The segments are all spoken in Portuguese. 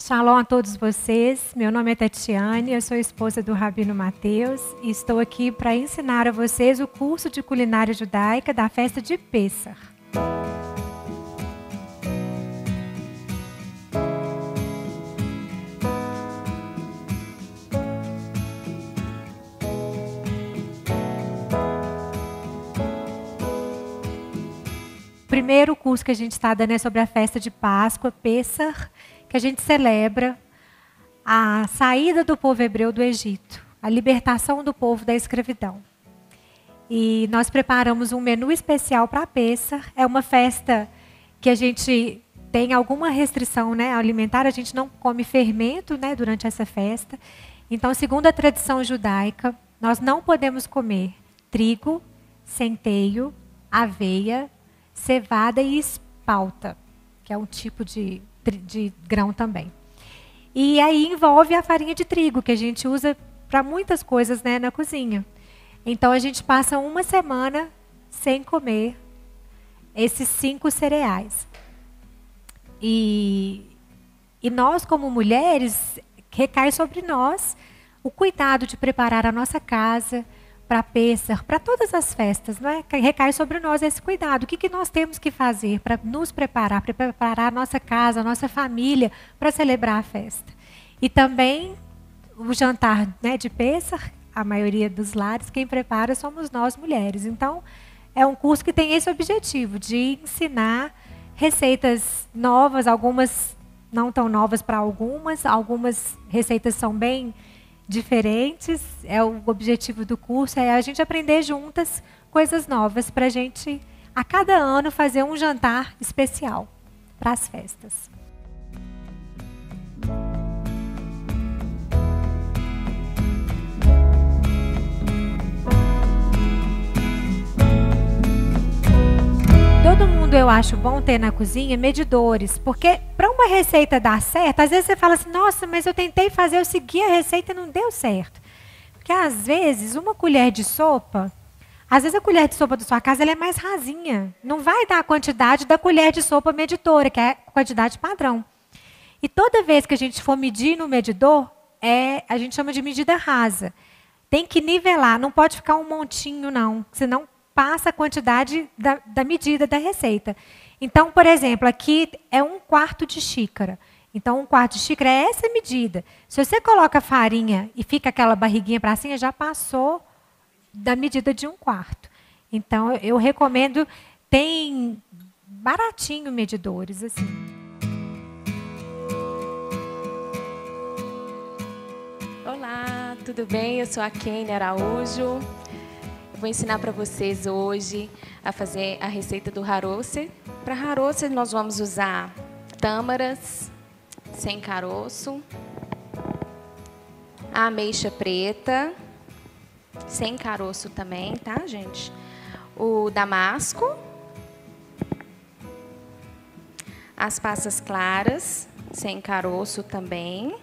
Shalom a todos vocês, meu nome é Tatiane, eu sou esposa do Rabino Mateus e estou aqui para ensinar a vocês o curso de culinária judaica da festa de Pêssar. O primeiro curso que a gente está dando é sobre a festa de Páscoa, Pêssar, que a gente celebra a saída do povo hebreu do Egito, a libertação do povo da escravidão. E nós preparamos um menu especial para Pêssar. É uma festa que a gente tem alguma restrição, né, alimentar, a gente não come fermento, né, durante essa festa. Então, segundo a tradição judaica, nós não podemos comer trigo, centeio, aveia, cevada e espalta, que é um tipo de grão também. E aí envolve a farinha de trigo, que a gente usa para muitas coisas, né, na cozinha. Então a gente passa uma semana sem comer esses 5 cereais. E nós, como mulheres, recai sobre nós o cuidado de preparar a nossa casa para Pêssar, para todas as festas, não é? Recai sobre nós esse cuidado. O que nós temos que fazer para nos preparar, para preparar a nossa casa, a nossa família para celebrar a festa? E também o jantar, né, de Pêssar, a maioria dos lares, quem prepara somos nós mulheres. Então, é um curso que tem esse objetivo de ensinar receitas novas, algumas não tão novas para algumas receitas são bem diferentes. É o objetivo do curso, é a gente aprender juntas coisas novas para a gente, a cada ano, fazer um jantar especial para as festas. Todo mundo, eu acho bom ter na cozinha medidores, porque para uma receita dar certo, às vezes você fala assim, nossa, mas eu tentei fazer, eu segui a receita e não deu certo. Porque às vezes uma colher de sopa, às vezes a colher de sopa da sua casa ela é mais rasinha, não vai dar a quantidade da colher de sopa medidora, que é a quantidade padrão. E toda vez que a gente for medir no medidor, a gente chama de medida rasa. Tem que nivelar, não pode ficar um montinho não, senão passa a quantidade da medida da receita. Então, por exemplo, aqui é 1/4 de xícara. Então, 1/4 de xícara é essa medida. Se você coloca farinha e fica aquela barriguinha para cima, já passou da medida de 1/4. Então, eu recomendo, tem baratinho medidores, assim. Olá, tudo bem? Eu sou a Kênia Araújo. Vou ensinar para vocês hoje a fazer a receita do haroset. Para haroset nós vamos usar tâmaras sem caroço, a ameixa preta sem caroço também, tá, gente? O damasco, as passas claras sem caroço também,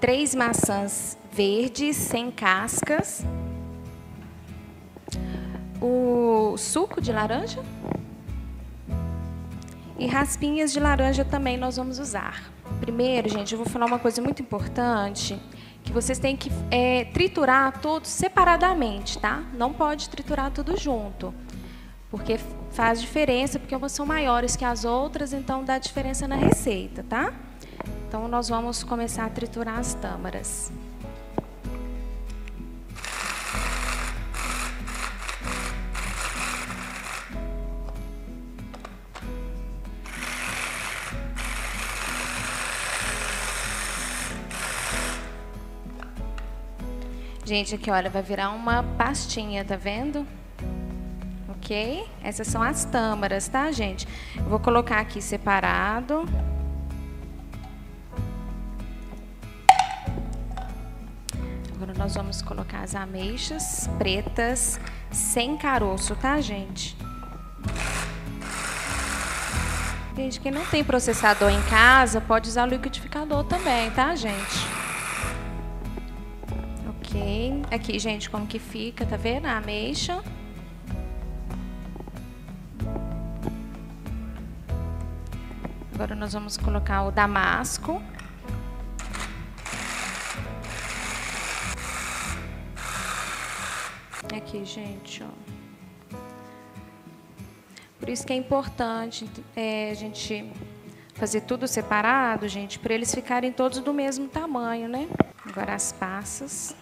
3 maçãs verdes sem cascas, o suco de laranja e raspinhas de laranja também nós vamos usar. Primeiro, gente, eu vou falar uma coisa muito importante, que vocês têm que triturar todos separadamente, tá? Não pode triturar tudo junto, porque faz diferença, porque umas são maiores que as outras, então dá diferença na receita, tá? Então, nós vamos começar a triturar as tâmaras. Gente, aqui, olha, vai virar uma pastinha, tá vendo? Ok? Essas são as tâmaras, tá, gente? Eu vou colocar aqui separado. Agora nós vamos colocar as ameixas pretas sem caroço, tá, gente? Gente, quem não tem processador em casa, pode usar o liquidificador também, tá, gente? Ok. Aqui, gente, como que fica, tá vendo? A ameixa. Agora nós vamos colocar o damasco. Aqui, gente, ó. Por isso que é importante a gente fazer tudo separado, gente, para eles ficarem todos do mesmo tamanho, né? Agora as passas.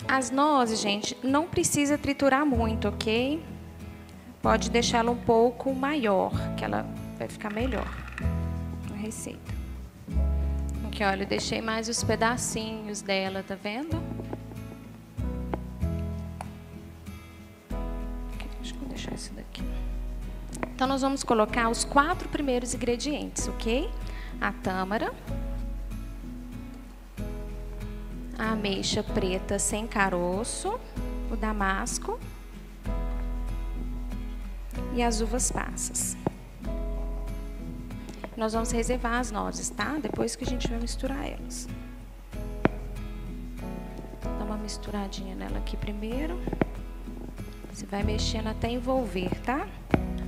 As nozes, gente, não precisa triturar muito, ok? Pode deixá-la um pouco maior, que ela vai ficar melhor na receita. Aqui, olha, eu deixei mais os pedacinhos dela, tá vendo? Aqui, deixa eu deixar isso daqui. Então, nós vamos colocar os 4 primeiros ingredientes, ok? A tâmara. A ameixa preta sem caroço, o damasco e as uvas passas. Nós vamos reservar as nozes, tá? Depois que a gente vai misturar elas. Dá uma misturadinha nela aqui primeiro. Você vai mexendo até envolver, tá?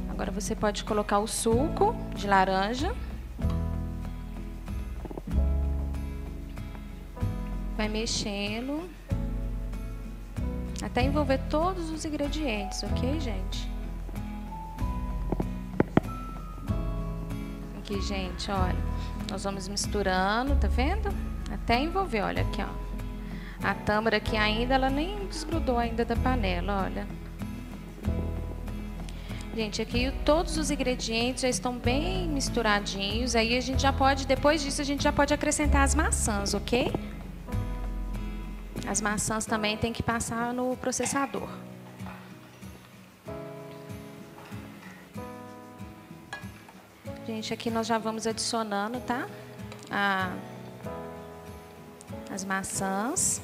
Agora você pode colocar o suco de laranja. Vai mexendo até envolver todos os ingredientes, ok, gente? Aqui, gente, olha, nós vamos misturando, tá vendo? Até envolver, olha aqui, ó. A tâmara aqui ainda, ela nem desgrudou ainda da panela, olha. Gente, aqui todos os ingredientes já estão bem misturadinhos, aí a gente já pode, depois disso, a gente já pode acrescentar as maçãs, ok? As maçãs também tem que passar no processador. Gente, aqui nós já vamos adicionando, tá? As maçãs.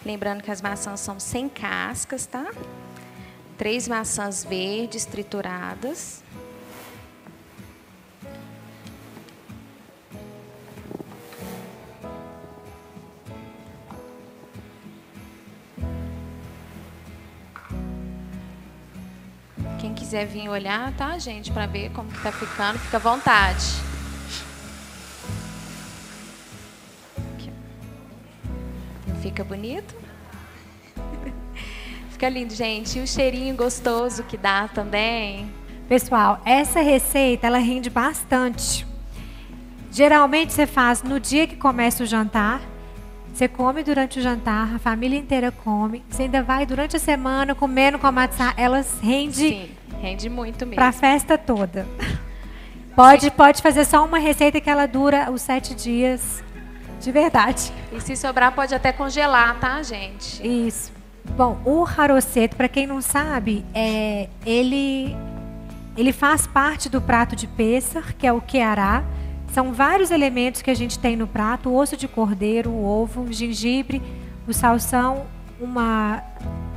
Lembrando que as maçãs são sem cascas, tá? 3 maçãs verdes trituradas. Quem quiser vir olhar, tá, gente? Pra ver como que tá ficando, fica à vontade. Aqui. Não fica bonito? Fica lindo, gente. E o cheirinho gostoso que dá também. Pessoal, essa receita, ela rende bastante. Geralmente você faz no dia que começa o jantar. Você come durante o jantar, a família inteira come. Você ainda vai durante a semana comendo com a matzá. Elas rendem. Sim, rende muito mesmo. Para a festa toda. Pode fazer só uma receita que ela dura os 7 dias. De verdade. E se sobrar, pode até congelar, tá, gente? Isso. Bom, o haroset, para quem não sabe, ele faz parte do prato de Pêssar, que é o queará. São vários elementos que a gente tem no prato: o osso de cordeiro, o ovo, o gengibre, o salsão, uma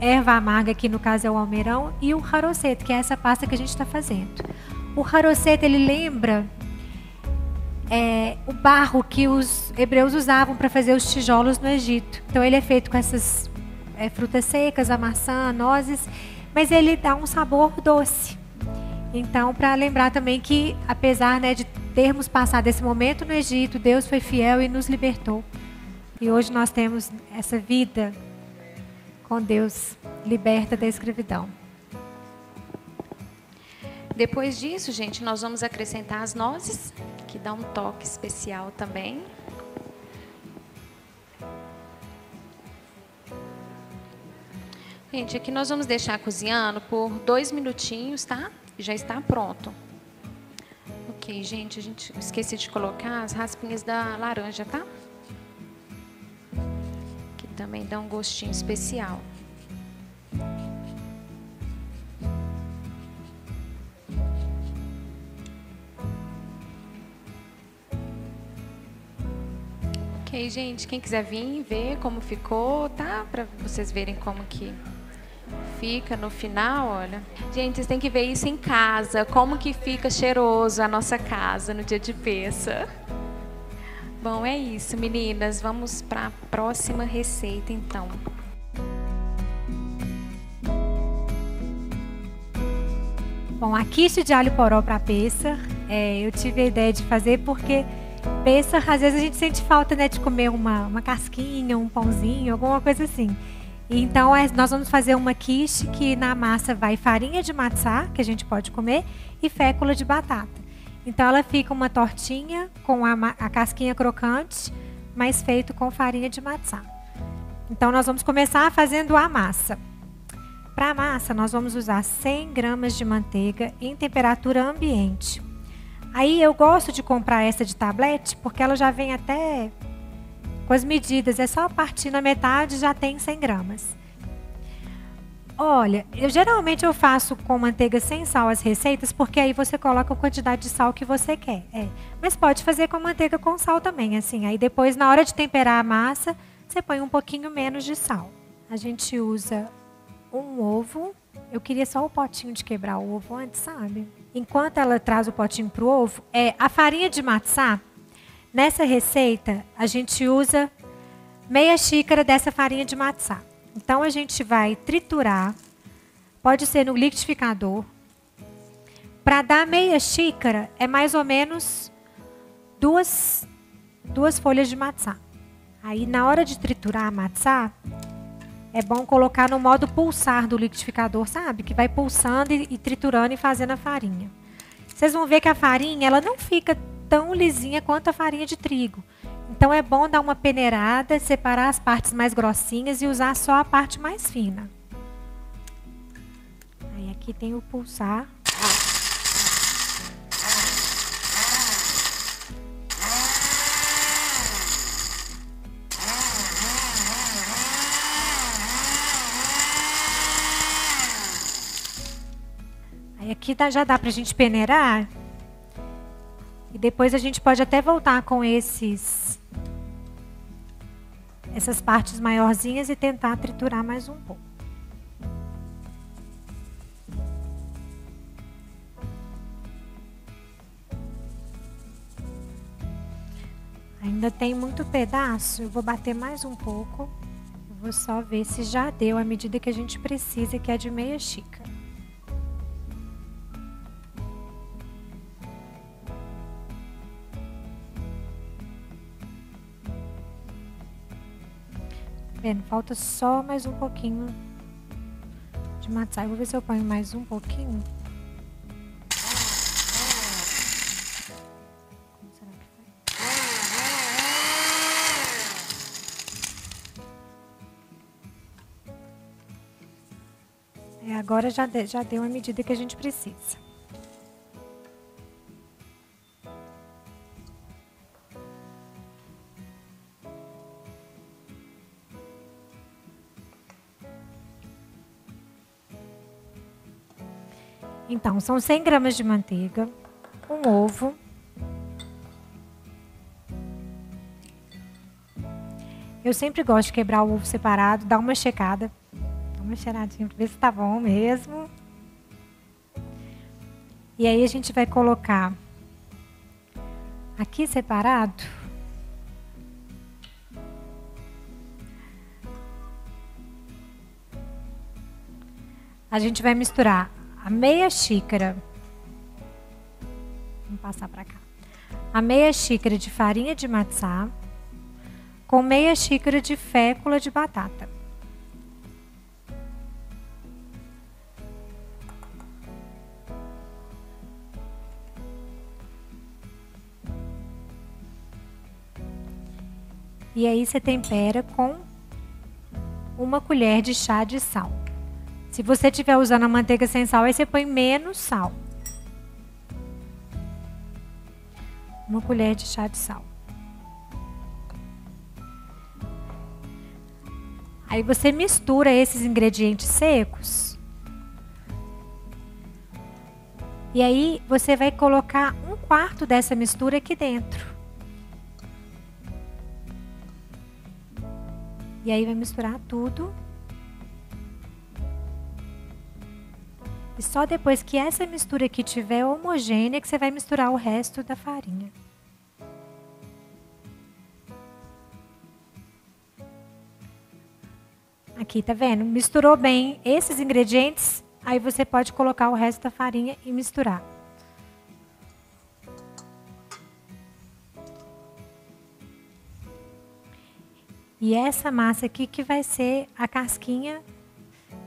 erva amarga, que no caso é o almeirão, e o haroset, que é essa pasta que a gente está fazendo. O haroset, ele lembra o barro que os hebreus usavam para fazer os tijolos no Egito. Então ele é feito com essas frutas secas, a maçã, nozes, mas ele dá um sabor doce. Então, para lembrar também que, apesar, né, de termos passado esse momento no Egito, Deus foi fiel e nos libertou. E hoje nós temos essa vida com Deus, liberta da escravidão. Depois disso, gente, nós vamos acrescentar as nozes, que dá um toque especial também. Gente, aqui nós vamos deixar cozinhando por 2 minutinhos, tá? Já está pronto. Ok, gente, esqueci de colocar as raspinhas da laranja, tá? Que também dá um gostinho especial. Ok, gente, quem quiser vir ver como ficou, tá? Para vocês verem como que fica no final, olha. Gente, vocês têm que ver isso em casa, como que fica cheiroso a nossa casa no dia de Pêssar. Bom, é isso, meninas. Vamos para a próxima receita, então. Bom, a quiche de alho poró para pêssar, eu tive a ideia de fazer porque pêssar, às vezes a gente sente falta, né, de comer uma casquinha, um pãozinho, alguma coisa assim. Então, nós vamos fazer uma quiche que na massa vai farinha de matzá, que a gente pode comer, e fécula de batata. Então, ela fica uma tortinha com a casquinha crocante, mas feito com farinha de matzá. Então, nós vamos começar fazendo a massa. Para a massa, nós vamos usar 100 gramas de manteiga em temperatura ambiente. Aí, eu gosto de comprar essa de tablete, porque ela já vem até com as medidas. É só partir na metade e já tem 100 gramas. Olha, geralmente eu faço com manteiga sem sal as receitas, porque aí você coloca a quantidade de sal que você quer. Mas pode fazer com manteiga com sal também, assim. Aí depois, na hora de temperar a massa, você põe um pouquinho menos de sal. A gente usa um ovo. Eu queria só o potinho de quebrar o ovo antes, sabe? Enquanto ela traz o potinho pro ovo, a farinha de matzá, nessa receita, a gente usa meia xícara dessa farinha de matzá. Então, a gente vai triturar, pode ser no liquidificador. Para dar meia xícara, é mais ou menos duas folhas de matzá. Aí, na hora de triturar a matzá, é bom colocar no modo pulsar do liquidificador, sabe? Que vai pulsando e triturando e fazendo a farinha. Vocês vão ver que a farinha, ela não fica tão lisinha quanto a farinha de trigo. Então, é bom dar uma peneirada, separar as partes mais grossinhas e usar só a parte mais fina. Aí, aqui tem o pulsar. Aí, aqui já dá pra gente peneirar. E depois a gente pode até voltar com essas partes maiorzinhas e tentar triturar mais um pouco. Ainda tem muito pedaço, eu vou bater mais um pouco. Eu vou só ver se já deu a medida que a gente precisa, que é de meia xícara. Vendo, falta só mais um pouquinho de matzá. Eu vou ver se eu ponho mais um pouquinho. Como será que foi? Agora já deu a medida que a gente precisa. Então, são 100 gramas de manteiga, um ovo, eu sempre gosto de quebrar o ovo separado, dar uma checada, dar uma cheiradinha para ver se tá bom mesmo. E aí a gente vai colocar aqui separado a gente vai misturar a meia xícara, vamos passar para cá, a meia xícara de farinha de matzá com meia xícara de fécula de batata. E aí você tempera com uma colher de chá de sal. Se você estiver usando a manteiga sem sal, aí você põe menos sal. Uma colher de chá de sal. Aí você mistura esses ingredientes secos. E aí você vai colocar 1/4 dessa mistura aqui dentro. E aí vai misturar tudo. E só depois que essa mistura aqui estiver homogênea que você vai misturar o resto da farinha. Aqui, tá vendo? Misturou bem esses ingredientes, aí você pode colocar o resto da farinha e misturar. E essa massa aqui que vai ser a casquinha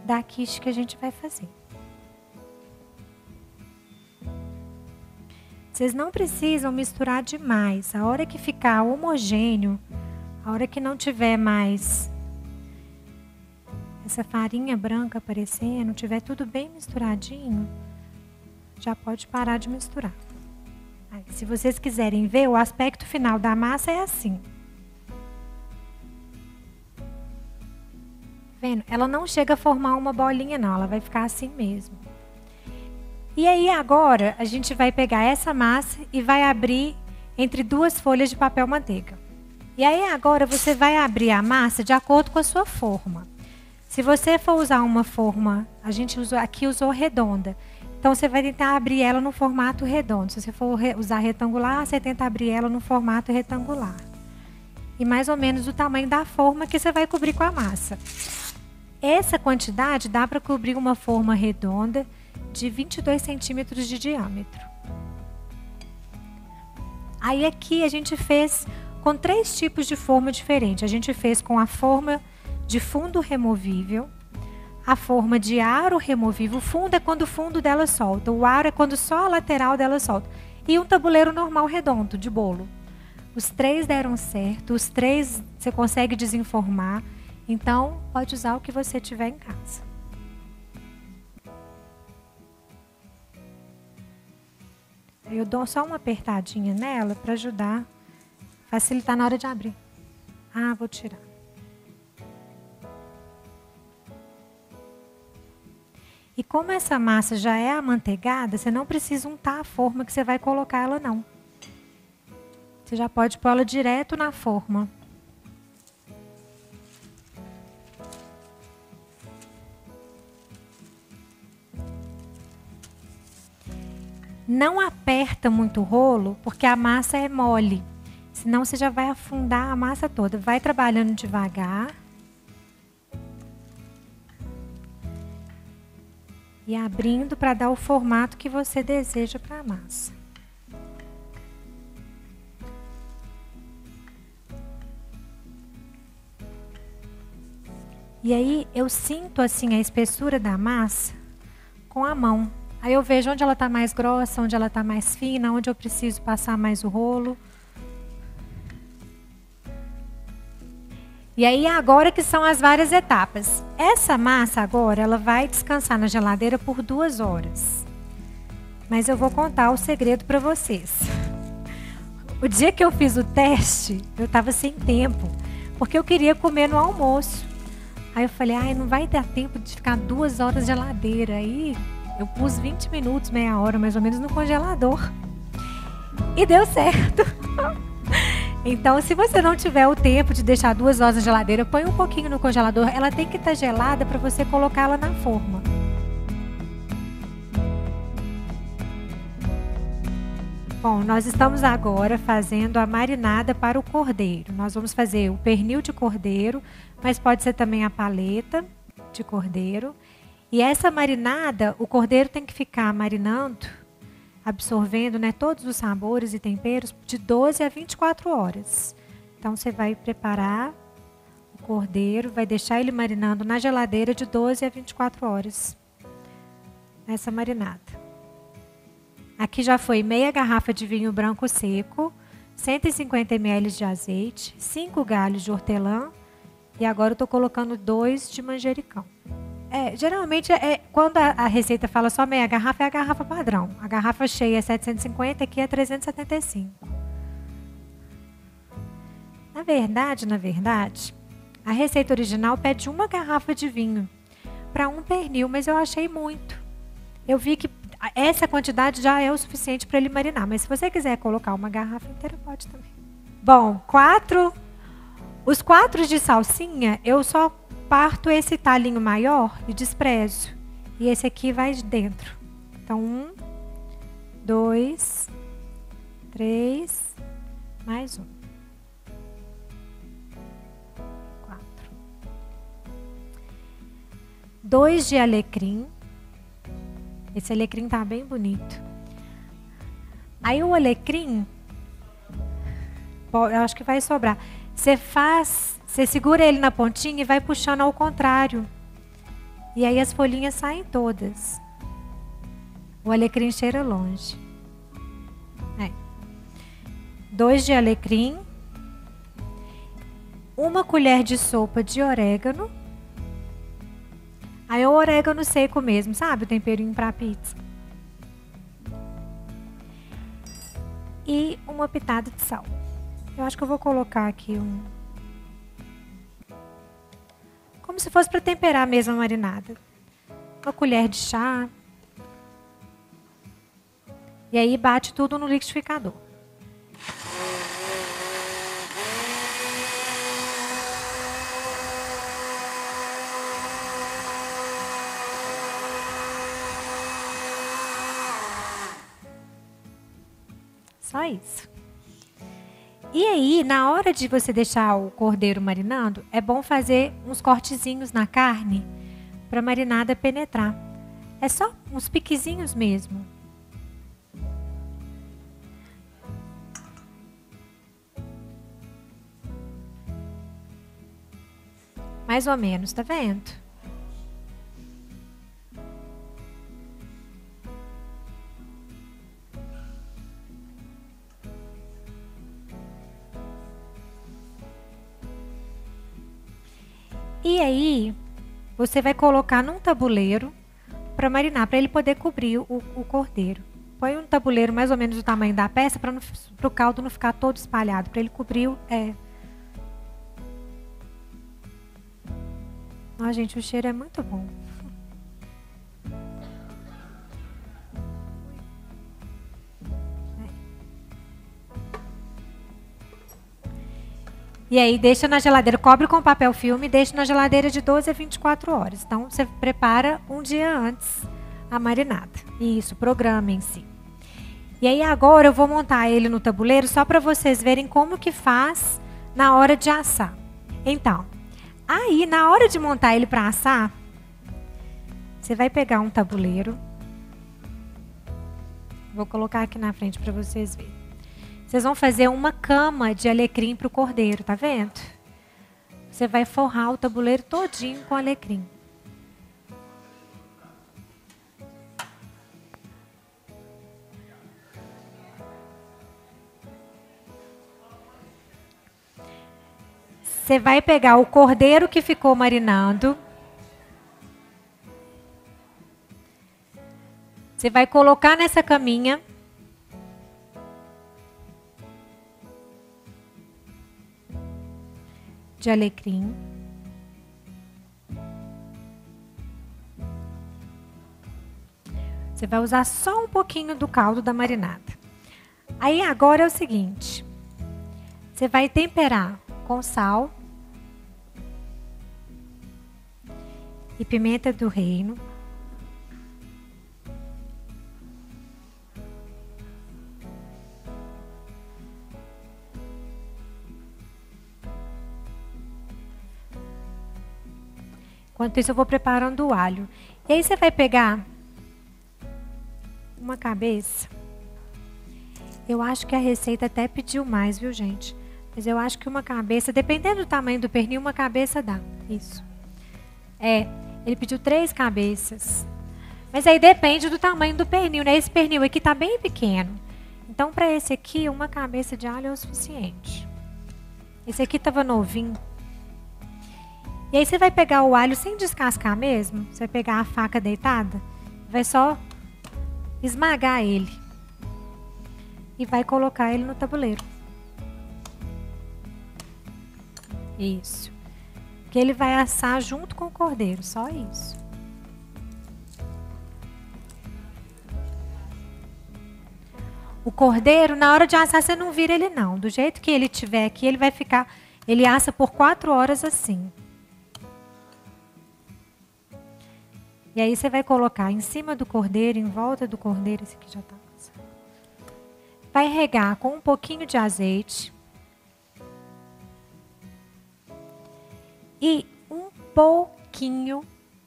da quiche que a gente vai fazer. Vocês não precisam misturar demais. A hora que ficar homogêneo, a hora que não tiver mais essa farinha branca aparecendo, tiver tudo bem misturadinho, já pode parar de misturar. Aí, se vocês quiserem ver, o aspecto final da massa é assim. Vendo? Ela não chega a formar uma bolinha não, ela vai ficar assim mesmo. E aí agora a gente vai pegar essa massa e vai abrir entre duas folhas de papel manteiga. E aí agora você vai abrir a massa de acordo com a sua forma. Se você for usar uma forma, a gente usou redonda. Então você vai tentar abrir ela no formato redondo. Se você for usar retangular, você tenta abrir ela no formato retangular. E mais ou menos o tamanho da forma que você vai cobrir com a massa. Essa quantidade dá para cobrir uma forma redonda de 22 centímetros de diâmetro. Aí aqui a gente fez com 3 tipos de forma diferentes. A gente fez com a forma de fundo removível, a forma de aro removível. O fundo é quando o fundo dela solta, o aro é quando só a lateral dela solta. E um tabuleiro normal redondo, de bolo. Os 3 deram certo, os 3 você consegue desenformar. Então, pode usar o que você tiver em casa. Eu dou só uma apertadinha nela para ajudar, facilitar na hora de abrir. Ah, vou tirar. E como essa massa já é amanteigada, você não precisa untar a forma que você vai colocar ela, não. Você já pode pôr ela direto na forma. Não aperta muito o rolo, porque a massa é mole. Senão você já vai afundar a massa toda. Vai trabalhando devagar. E abrindo para dar o formato que você deseja para a massa. E aí eu sinto assim a espessura da massa com a mão. Aí eu vejo onde ela está mais grossa, onde ela está mais fina, onde eu preciso passar mais o rolo. E aí agora que são as várias etapas. Essa massa agora, ela vai descansar na geladeira por 2 horas. Mas eu vou contar o segredo para vocês. O dia que eu fiz o teste, eu estava sem tempo, porque eu queria comer no almoço. Aí eu falei, ai, não vai dar tempo de ficar 2 horas na geladeira. Aí eu pus 20 minutos, meia hora mais ou menos no congelador. E deu certo. Então, se você não tiver o tempo de deixar 2 horas na geladeira, põe um pouquinho no congelador. Ela tem que estar gelada para você colocá-la na forma. Bom, nós estamos agora fazendo a marinada para o cordeiro. Nós vamos fazer o pernil de cordeiro, mas pode ser também a paleta de cordeiro. E essa marinada, o cordeiro tem que ficar marinando, absorvendo, né, todos os sabores e temperos de 12 a 24 horas. Então, você vai preparar o cordeiro, vai deixar ele marinando na geladeira de 12 a 24 horas. Nessa marinada. Aqui já foi meia garrafa de vinho branco seco, 150 ml de azeite, 5 galhos de hortelã e agora eu estou colocando 2 de manjericão. Geralmente, quando a receita fala só meia garrafa, é a garrafa padrão. A garrafa cheia é 750, aqui é 375. Na verdade, a receita original pede 1 garrafa de vinho para um pernil, mas eu achei muito. Eu vi que essa quantidade já é o suficiente para ele marinar, mas se você quiser colocar 1 garrafa inteira, pode também. Bom, os 4 de salsinha, eu só parto esse talinho maior e desprezo. E esse aqui vai dentro. Então, 1, 2, 3, mais 1. 4. 2 de alecrim. Esse alecrim tá bem bonito. Aí o alecrim, eu acho que vai sobrar. Você segura ele na pontinha e vai puxando ao contrário. E aí as folhinhas saem todas. O alecrim cheira longe. 2 de alecrim. 1 colher de sopa de orégano. Aí o orégano seco mesmo, sabe? O temperinho para pizza. E uma pitada de sal. Eu acho que eu vou colocar aqui como se fosse para temperar mesmo a marinada. 1 colher de chá. E aí bate tudo no liquidificador. Só isso. E aí, na hora de você deixar o cordeiro marinando, é bom fazer uns cortezinhos na carne para a marinada penetrar. É só uns piquezinhos mesmo. Mais ou menos, tá vendo? E aí, você vai colocar num tabuleiro para marinar, para ele poder cobrir o cordeiro. Põe um tabuleiro mais ou menos do tamanho da peça para o caldo não ficar todo espalhado, para ele cobrir Ó, gente, o cheiro é muito bom. E aí deixa na geladeira, cobre com papel filme e deixa na geladeira de 12 a 24 horas. Então você prepara um dia antes a marinada. Isso, programa em si. E aí agora eu vou montar ele no tabuleiro só para vocês verem como que faz na hora de assar. Então, aí na hora de montar ele para assar, você vai pegar um tabuleiro. Vou colocar aqui na frente para vocês verem. Vocês vão fazer uma cama de alecrim para o cordeiro, tá vendo? Você vai forrar o tabuleiro todinho com alecrim. Você vai pegar o cordeiro que ficou marinando. Você vai colocar nessa caminha. De alecrim. Você vai usar só um pouquinho do caldo da marinada. Aí agora é o seguinte. Você vai temperar com sal e pimenta do reino. Enquanto isso, eu vou preparando o alho. E aí você vai pegar uma cabeça. Eu acho que a receita até pediu mais, viu, gente? Mas eu acho que uma cabeça, dependendo do tamanho do pernil, uma cabeça dá. Isso. Ele pediu 3 cabeças. Mas aí depende do tamanho do pernil, né? Esse pernil aqui tá bem pequeno. Então, para esse aqui, uma cabeça de alho é o suficiente. Esse aqui tava novinho. E aí você vai pegar o alho sem descascar mesmo. Você vai pegar a faca deitada. Vai só esmagar ele. E vai colocar ele no tabuleiro. Isso. Que ele vai assar junto com o cordeiro. Só isso. O cordeiro, na hora de assar, você não vira ele não. Do jeito que ele tiver aqui, ele vai ficar... Ele assa por 4 horas assim. E aí você vai colocar em cima do cordeiro, em volta do cordeiro, esse aqui já tá. Vai regar com um pouquinho de azeite. E um pouquinho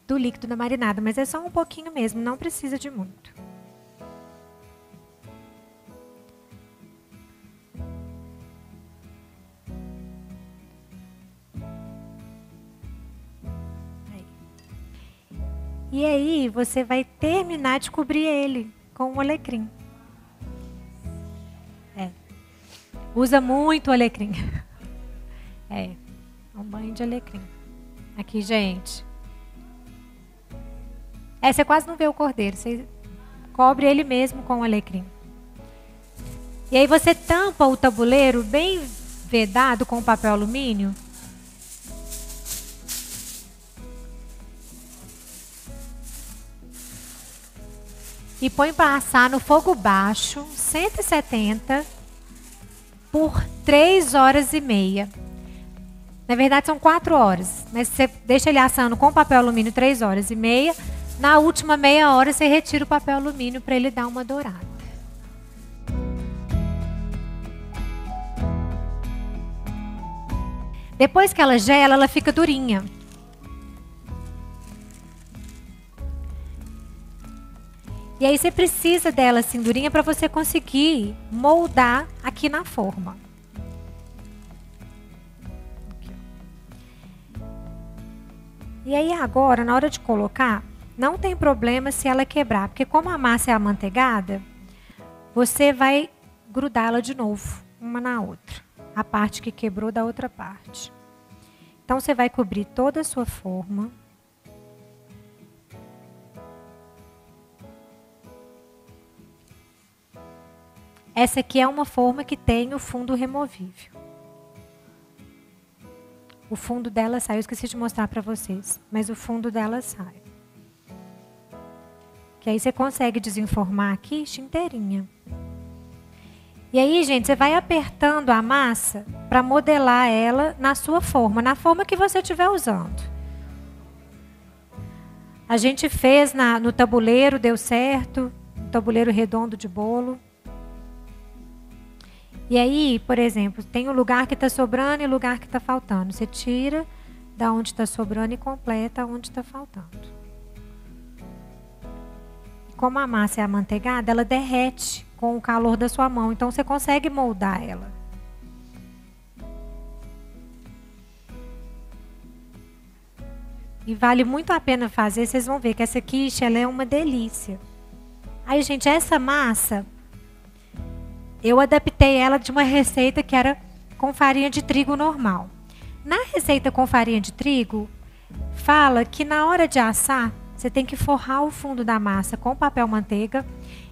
do líquido da marinada, mas é só um pouquinho mesmo, não precisa de muito. E aí você vai terminar de cobrir ele com o alecrim. Usa muito o alecrim. Um banho de alecrim. Aqui, gente. Você quase não vê o cordeiro. Você cobre ele mesmo com o alecrim. E aí você tampa o tabuleiro bem vedado com papel alumínio. E põe para assar no fogo baixo, 170, por 3 horas e meia. Na verdade são 4 horas, mas você deixa ele assando com papel alumínio 3 horas e meia. Na última meia hora você retira o papel alumínio para ele dar uma dourada. Depois que ela gela, ela fica durinha. E aí você precisa dela assim durinha para você conseguir moldar aqui na forma. E aí agora, na hora de colocar, não tem problema se ela quebrar, porque como a massa é amanteigada, você vai grudá-la de novo, uma na outra. A parte que quebrou da outra parte. Então você vai cobrir toda a sua forma. Essa aqui é uma forma que tem o fundo removível. O fundo dela sai, eu esqueci de mostrar para vocês, mas o fundo dela sai. Que aí você consegue desenformar aqui inteirinha. E aí, gente, você vai apertando a massa para modelar ela na sua forma, na forma que você estiver usando. A gente fez no tabuleiro, deu certo, no tabuleiro redondo de bolo. E aí, por exemplo, tem o lugar que está sobrando e o lugar que está faltando. Você tira da onde está sobrando e completa onde está faltando. Como a massa é amanteigada, ela derrete com o calor da sua mão. Então, você consegue moldar ela. E vale muito a pena fazer. Vocês vão ver que essa quiche, ela é uma delícia. Aí, gente, essa massa, eu adaptei ela de uma receita que era com farinha de trigo normal. Na receita com farinha de trigo, fala que na hora de assar, você tem que forrar o fundo da massa com papel manteiga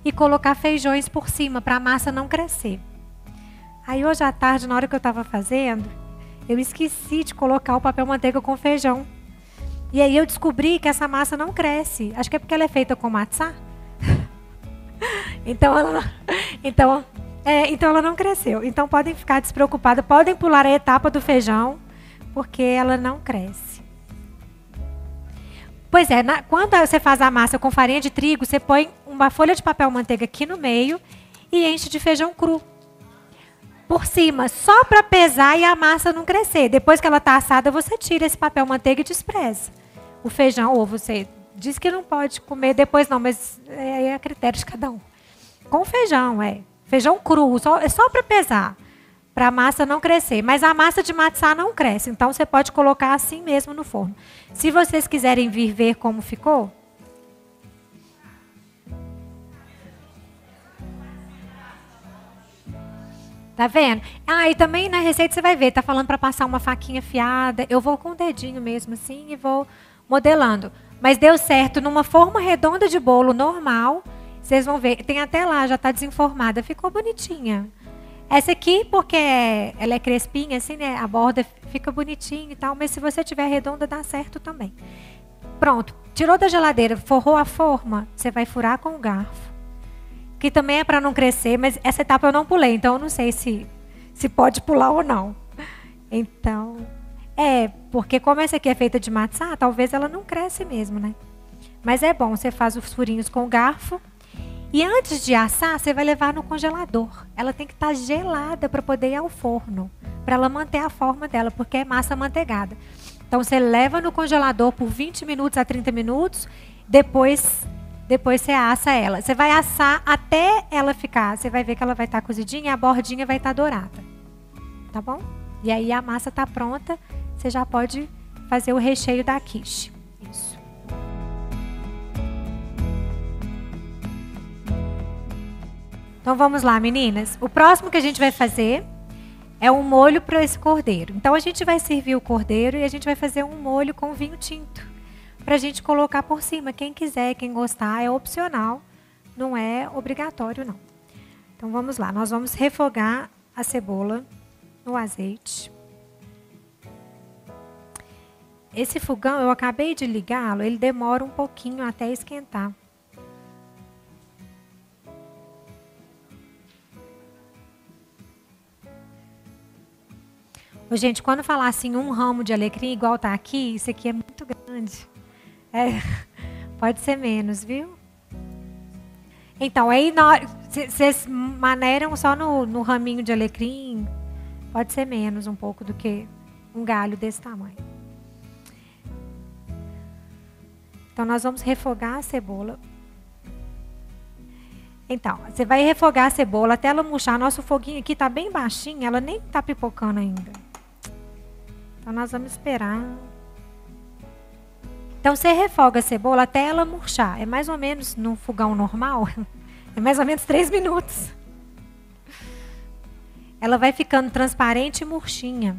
e colocar feijões por cima para a massa não crescer. Aí hoje à tarde, na hora que eu estava fazendo, eu esqueci de colocar o papel manteiga com feijão. E aí eu descobri que essa massa não cresce. Acho que é porque ela é feita com matzá. Então ela não cresceu. Então podem ficar despreocupadas, podem pular a etapa do feijão, porque ela não cresce. Pois é, quando você faz a massa com farinha de trigo, você põe uma folha de papel manteiga aqui no meio e enche de feijão cru por cima, só para pesar e a massa não crescer. Depois que ela está assada, você tira esse papel manteiga e despreza. O feijão, ou você diz que não pode comer depois não, mas é a critério de cada um. Com feijão, feijão cru, é só para pesar, para a massa não crescer. Mas a massa de matzá não cresce, então você pode colocar assim mesmo no forno. Se vocês quiserem vir ver como ficou, tá vendo? E também na receita você vai ver, tá falando para passar uma faquinha afiada. Eu vou com o dedinho mesmo assim e vou modelando. Mas deu certo numa forma redonda de bolo normal. Vocês vão ver, tem até lá, já tá desenformada, ficou bonitinha. Essa aqui, porque ela é crespinha assim, né? A borda fica bonitinha e tal, mas se você tiver redonda, dá certo também. Pronto, tirou da geladeira, forrou a forma, você vai furar com o garfo. Que também é para não crescer, mas essa etapa eu não pulei, então eu não sei se pode pular ou não. Então, porque como essa aqui é feita de matzá, talvez ela não cresce mesmo, né? Mas é bom, você faz os furinhos com o garfo. E antes de assar, você vai levar no congelador. Ela tem que estar gelada para poder ir ao forno, para ela manter a forma dela, porque é massa amanteigada. Então, você leva no congelador por 20 minutos a 30 minutos, depois você assa ela. Você vai assar até ela ficar, você vai ver que ela vai estar cozidinha e a bordinha vai estar dourada. Tá bom? E aí a massa está pronta, você já pode fazer o recheio da quiche. Isso. Então vamos lá, meninas. O próximo que a gente vai fazer é um molho para esse cordeiro. Então a gente vai servir o cordeiro e a gente vai fazer um molho com vinho tinto, para a gente colocar por cima. Quem quiser, quem gostar, é opcional, não é obrigatório não. Então vamos lá, nós vamos refogar a cebola no azeite. Esse fogão, eu acabei de ligá-lo, ele demora um pouquinho até esquentar. Ô, gente, quando falar assim, um ramo de alecrim igual tá aqui, isso aqui é muito grande. Pode ser menos, viu? Então, aí vocês maneiram só no raminho de alecrim, pode ser menos um pouco do que um galho desse tamanho. Então, nós vamos refogar a cebola. Então, você vai refogar a cebola até ela murchar. Nosso foguinho aqui tá bem baixinho, ela nem tá pipocando ainda. Então, nós vamos esperar. Então, você refoga a cebola até ela murchar. É mais ou menos no fogão normal, é mais ou menos 3 minutos. Ela vai ficando transparente e murchinha.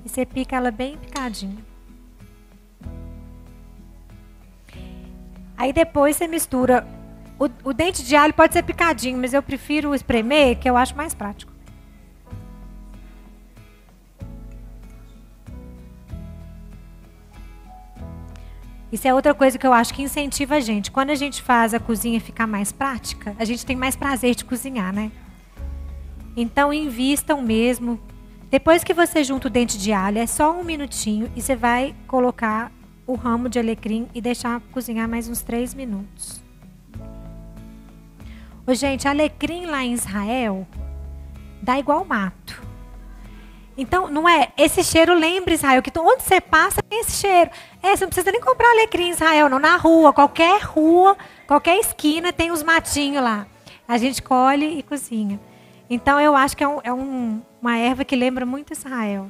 E você pica ela bem picadinha. Aí depois você mistura. O dente de alho pode ser picadinho, mas eu prefiro espremer, que eu acho mais prático. Isso é outra coisa que eu acho que incentiva a gente. Quando a gente faz a cozinha ficar mais prática, a gente tem mais prazer de cozinhar, né? Então, invistam mesmo. Depois que você junta o dente de alho, é só 1 minutinho e você vai colocar o ramo de alecrim e deixar cozinhar mais uns 3 minutos. Ô, gente, alecrim lá em Israel dá igual mato. Então, não é? Esse cheiro lembra Israel, que onde você passa tem esse cheiro. Você não precisa nem comprar alecrim em Israel, não. Na rua, qualquer esquina tem os matinhos lá. A gente colhe e cozinha. Então, eu acho que é uma erva que lembra muito Israel.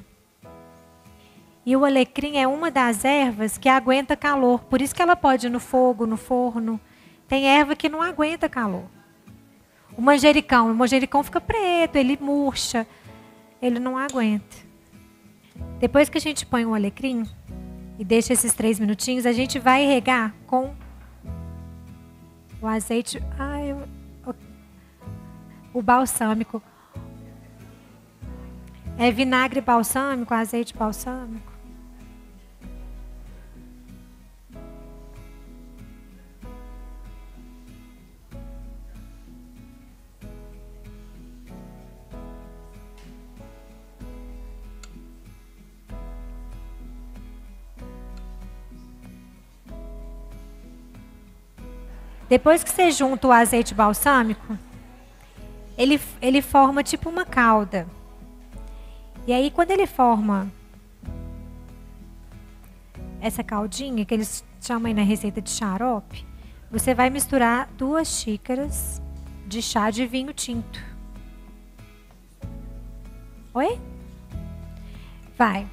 E o alecrim é uma das ervas que aguenta calor. Por isso que ela pode ir no fogo, no forno. Tem erva que não aguenta calor. O manjericão fica preto, ele murcha. Ele não aguenta. Depois que a gente põe o alecrim e deixa esses 3 minutinhos, a gente vai regar com o azeite, o balsâmico. É vinagre balsâmico, azeite balsâmico. Depois que você junta o azeite balsâmico, ele forma tipo uma calda. E aí, quando ele forma essa caldinha, que eles chamam aí na receita de xarope, você vai misturar 2 xícaras de chá de vinho tinto. Oi? Vai.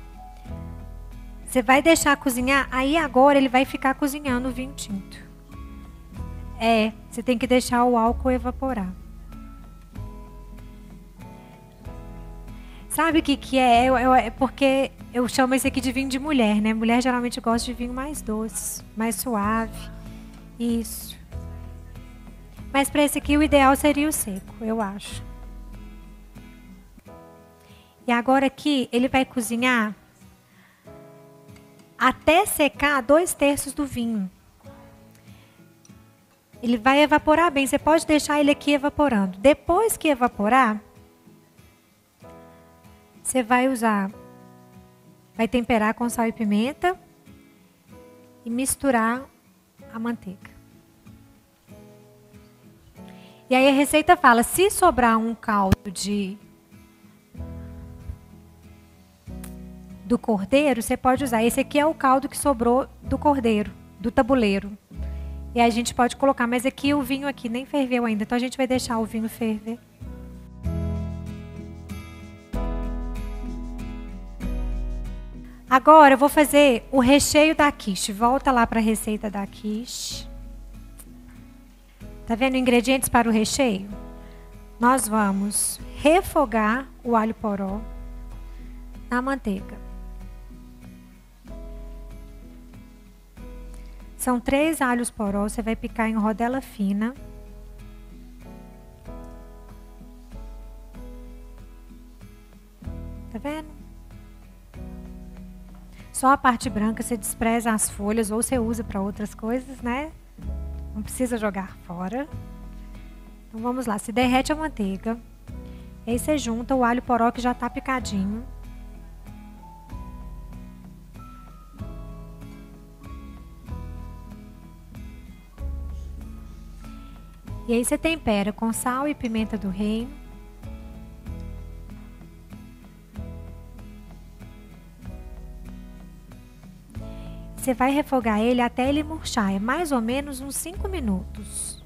Você vai deixar cozinhar, aí agora ele vai ficar cozinhando o vinho tinto. Você tem que deixar o álcool evaporar. Sabe o que é? É porque eu chamo esse aqui de vinho de mulher, né? Mulher geralmente gosta de vinho mais doce, mais suave. Isso. Mas para esse aqui o ideal seria o seco, eu acho. E agora aqui ele vai cozinhar até secar 2/3 do vinho. Ele vai evaporar bem, você pode deixar ele aqui evaporando. Depois que evaporar, você vai temperar com sal e pimenta e misturar a manteiga. E aí a receita fala, se sobrar um caldo do cordeiro, você pode usar. Esse aqui é o caldo que sobrou do cordeiro, do tabuleiro. E aí a gente pode colocar, mas aqui o vinho aqui nem ferveu ainda, então a gente vai deixar o vinho ferver. Agora eu vou fazer o recheio da quiche. Volta lá para a receita da quiche. Tá vendo ingredientes para o recheio? Nós vamos refogar o alho poró na manteiga. São 3 alhos poró, você vai picar em rodela fina. Tá vendo? Só a parte branca, você despreza as folhas ou você usa para outras coisas, né? Não precisa jogar fora. Então vamos lá, se derrete a manteiga. Aí você junta o alho poró que já tá picadinho. E aí você tempera com sal e pimenta do reino. Você vai refogar ele até ele murchar, é mais ou menos uns 5 minutos.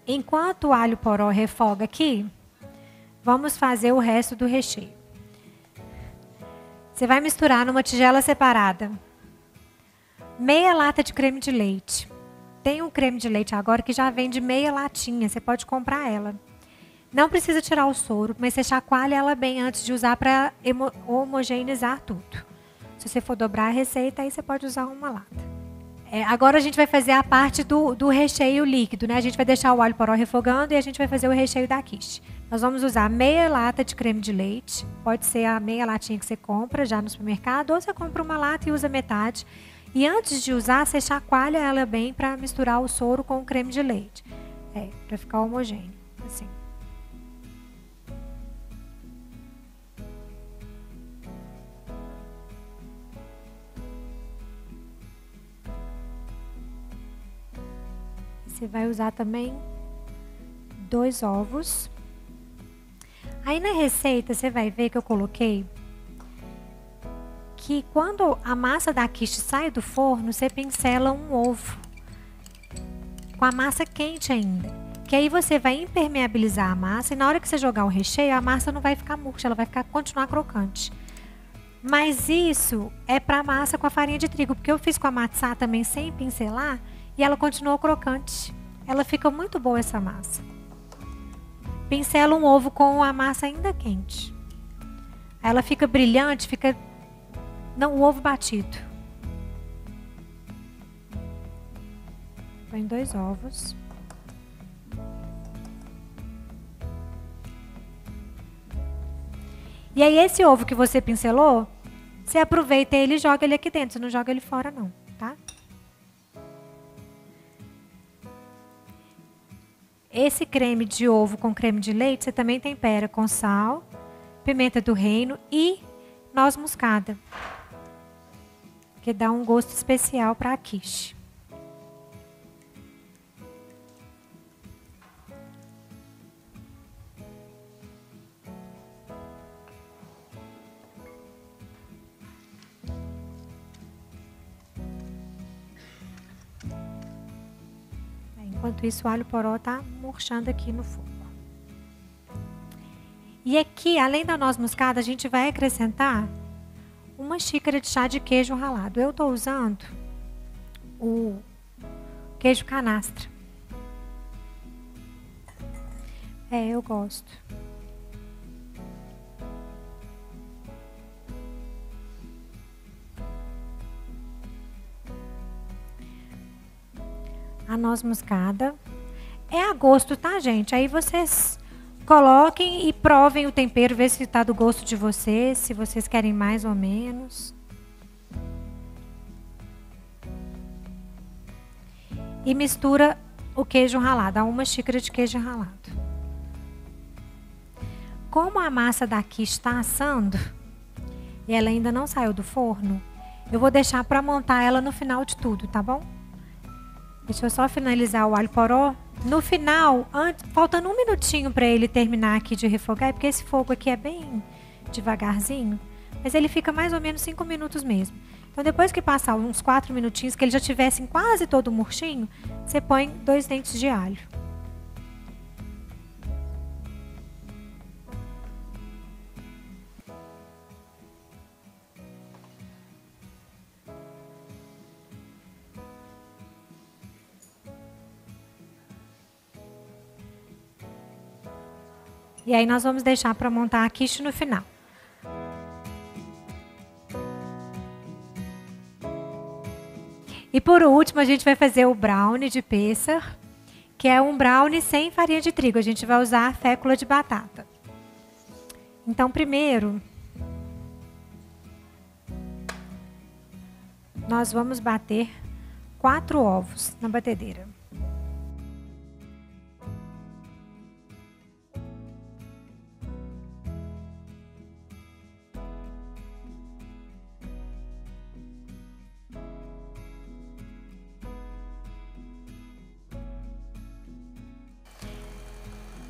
Enquanto o alho poró refoga aqui, vamos fazer o resto do recheio. Você vai misturar numa tigela separada meia lata de creme de leite. Tem um creme de leite agora que já vem de meia latinha, você pode comprar ela. Não precisa tirar o soro, mas você chacoalha ela bem antes de usar para homogeneizar tudo. Se você for dobrar a receita, aí você pode usar uma lata. Agora a gente vai fazer a parte do recheio líquido, né? A gente vai deixar o alho poró refogando e a gente vai fazer o recheio da quiche. Nós vamos usar meia lata de creme de leite. Pode ser a meia latinha que você compra já no supermercado, ou você compra uma lata e usa metade. E antes de usar, você chacoalha ela bem para misturar o soro com o creme de leite. Para ficar homogêneo, assim. Você vai usar também 2 ovos. Aí na receita você vai ver que eu coloquei que quando a massa da quiche sai do forno, você pincela um ovo com a massa quente ainda. Que aí você vai impermeabilizar a massa e na hora que você jogar o recheio, a massa não vai ficar murcha, ela vai continuar crocante. Mas isso é para massa com a farinha de trigo, porque eu fiz com a matzá também sem pincelar e ela continuou crocante. Ela fica muito boa essa massa. Pincela um ovo com a massa ainda quente. Ela fica brilhante, fica... Não, o ovo batido. Põe 2 ovos. E aí esse ovo que você pincelou, você aproveita ele e joga ele aqui dentro. Você não joga ele fora não, tá? Esse creme de ovo com creme de leite, você também tempera com sal, pimenta do reino e noz moscada, que dá um gosto especial para a quiche. Enquanto isso, o alho poró tá murchando aqui no fogo. E aqui, além da noz moscada, a gente vai acrescentar 1 xícara de chá de queijo ralado. Eu tô usando o queijo canastra. Eu gosto. A noz moscada é a gosto, tá, gente? Aí vocês coloquem e provem o tempero, ver se tá do gosto de vocês, se vocês querem mais ou menos. E mistura o queijo ralado, 1 xícara de queijo ralado. Como a massa daqui está assando e ela ainda não saiu do forno, eu vou deixar para montar ela no final de tudo, tá bom? Deixa eu só finalizar o alho poró. No final, faltando 1 minutinho para ele terminar aqui de refogar, porque esse fogo aqui é bem devagarzinho, mas ele fica mais ou menos 5 minutos mesmo. Então, depois que passar uns 4 minutinhos, que ele já tivesse quase todo murchinho, você põe 2 dentes de alho. E aí nós vamos deixar para montar a quiche no final. E por último, a gente vai fazer o brownie de pêssego, que é um brownie sem farinha de trigo. A gente vai usar a fécula de batata. Então, primeiro, nós vamos bater 4 ovos na batedeira.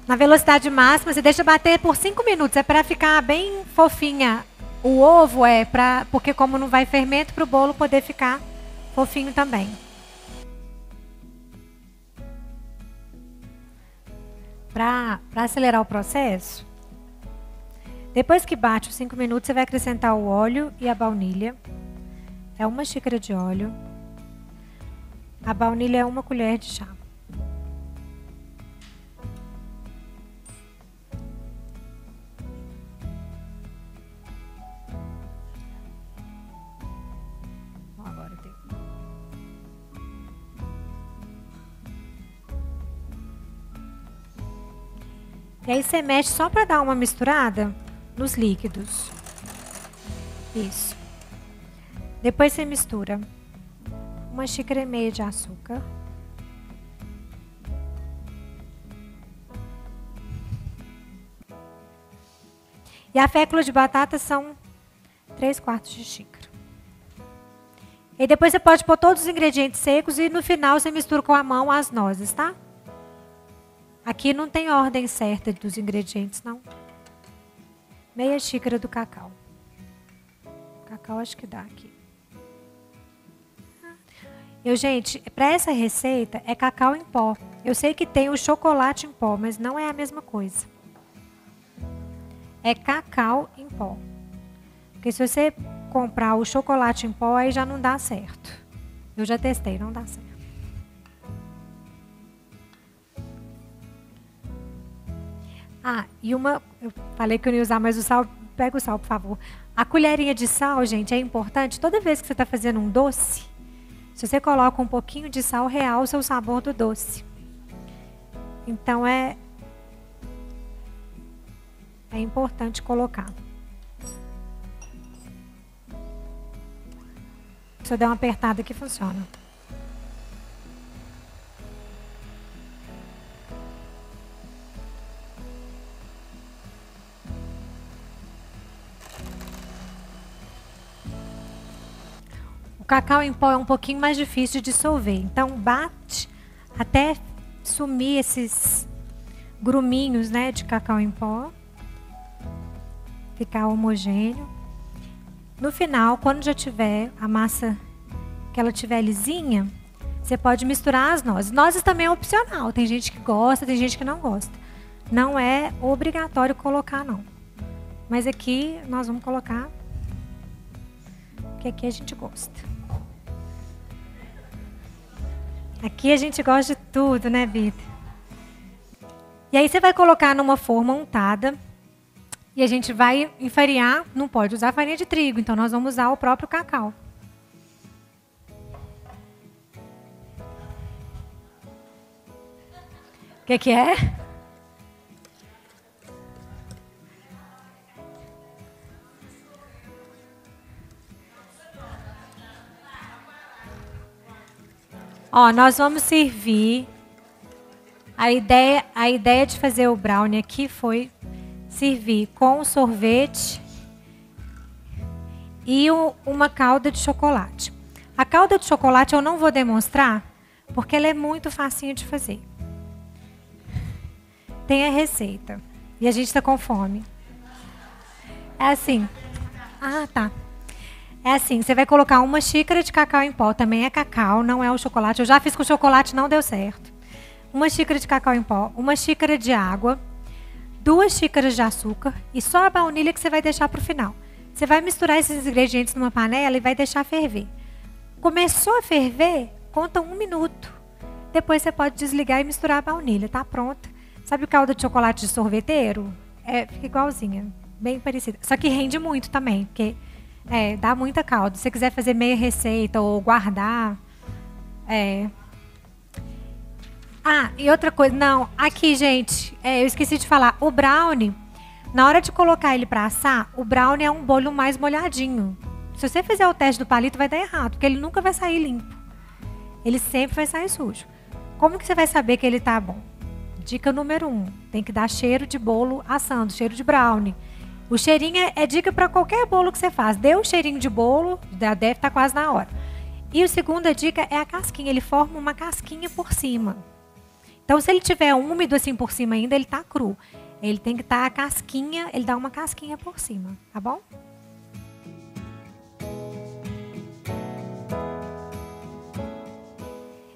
Na velocidade máxima, você deixa bater por 5 minutos. É para ficar bem fofinha. O ovo porque como não vai fermento, para o bolo poder ficar fofinho também. Para acelerar o processo, depois que bate os 5 minutos, você vai acrescentar o óleo e a baunilha. É 1 xícara de óleo. A baunilha é 1 colher de chá. E aí você mexe só para dar uma misturada nos líquidos. Isso. Depois você mistura 1,5 xícara de açúcar. E a fécula de batata são 3/4 de xícara. E depois você pode pôr todos os ingredientes secos e no final você mistura com a mão as nozes, tá? Aqui não tem ordem certa dos ingredientes, não. 1/2 xícara do cacau. Cacau acho que dá aqui. Gente, para essa receita é cacau em pó. Eu sei que tem o chocolate em pó, mas não é a mesma coisa. É cacau em pó. Porque se você comprar o chocolate em pó, aí já não dá certo. Eu já testei, não dá certo. E eu falei que eu não ia usar mais o sal. Pega o sal, por favor. A colherinha de sal, gente, é importante. Toda vez que você está fazendo um doce, se você coloca um pouquinho de sal, realça o sabor do doce. Então, é importante colocar. Se eu der uma apertada aqui, funciona. O cacau em pó é um pouquinho mais difícil de dissolver. Então, bate até sumir esses gruminhos, né, de cacau em pó. Ficar homogêneo. No final, quando já tiver a massa, que ela tiver lisinha, você pode misturar as nozes. Nozes também é opcional. Tem gente que gosta, tem gente que não gosta. Não é obrigatório colocar, não. Mas aqui nós vamos colocar, porque aqui a gente gosta. Aqui a gente gosta de tudo, né, Vitor? E aí você vai colocar numa forma untada. E a gente vai enfarinhar, não pode usar farinha de trigo, então nós vamos usar o próprio cacau. O que é? Nós vamos servir. A ideia de fazer o brownie aqui foi servir com sorvete e uma calda de chocolate. A calda de chocolate eu não vou demonstrar, porque ela é muito facinho de fazer. Tem a receita. E a gente está com fome. É assim. Ah, tá. É assim, você vai colocar 1 xícara de cacau em pó. Também é cacau, não é o chocolate. Eu já fiz com chocolate, não deu certo. 1 xícara de cacau em pó, 1 xícara de água, 2 xícaras de açúcar e só a baunilha que você vai deixar para o final. Você vai misturar esses ingredientes numa panela e vai deixar ferver. Começou a ferver, conta 1 minuto. Depois você pode desligar e misturar a baunilha, tá pronta. Sabe o calda de chocolate de sorveteiro? Fica igualzinha, bem parecida. Só que rende muito também, porque dá muita calda. Se você quiser fazer meia receita ou guardar, Ah, e outra coisa, não, aqui, gente, eu esqueci de falar, o brownie, na hora de colocar ele para assar, o brownie é um bolo mais molhadinho. Se você fizer o teste do palito, vai dar errado, porque ele nunca vai sair limpo. Ele sempre vai sair sujo. Como que você vai saber que ele tá bom? Dica número 1, tem que dar cheiro de bolo assando, cheiro de brownie. O cheirinho é dica para qualquer bolo que você faz. Deu o cheirinho de bolo, deve estar quase na hora. E a segunda dica é a casquinha, ele forma uma casquinha por cima. Então, se ele tiver úmido assim por cima ainda, ele tá cru. Ele tem que estar a casquinha, ele dá uma casquinha por cima, tá bom?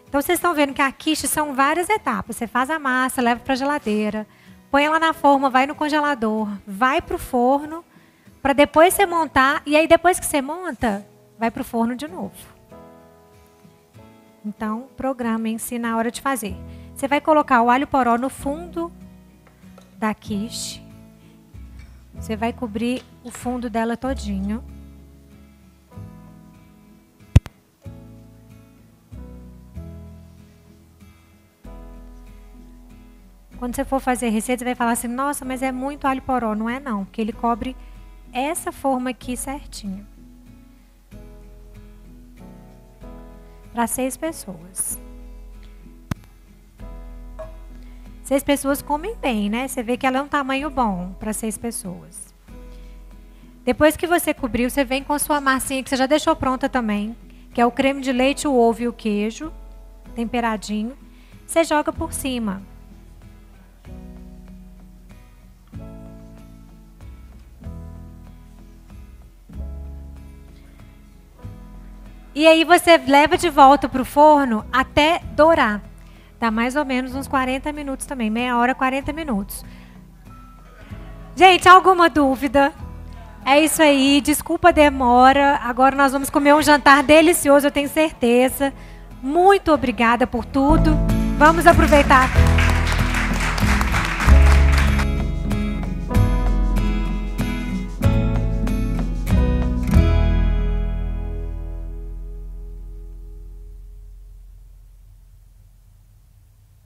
Então, vocês estão vendo que a quiche são várias etapas. Você faz a massa, leva para a geladeira, põe ela na forma, vai no congelador, vai para o forno, para depois você montar. E aí, depois que você monta, vai para o forno de novo. Então, programem-se na hora de fazer. Você vai colocar o alho poró no fundo da quiche. Você vai cobrir o fundo dela todinho. Quando você for fazer a receita, você vai falar assim, nossa, mas é muito alho poró. Não é não, porque ele cobre essa forma aqui certinho. Para 6 pessoas. 6 pessoas comem bem, né? Você vê que ela é um tamanho bom para 6 pessoas. Depois que você cobriu, você vem com a sua massinha, que você já deixou pronta também, que é o creme de leite, o ovo e o queijo, temperadinho. Você joga por cima. E aí você leva de volta para o forno até dourar. Dá mais ou menos uns 40 minutos também. Meia hora, 40 minutos. Gente, alguma dúvida? É isso aí. Desculpa a demora. Agora nós vamos comer um jantar delicioso, eu tenho certeza. Muito obrigada por tudo. Vamos aproveitar.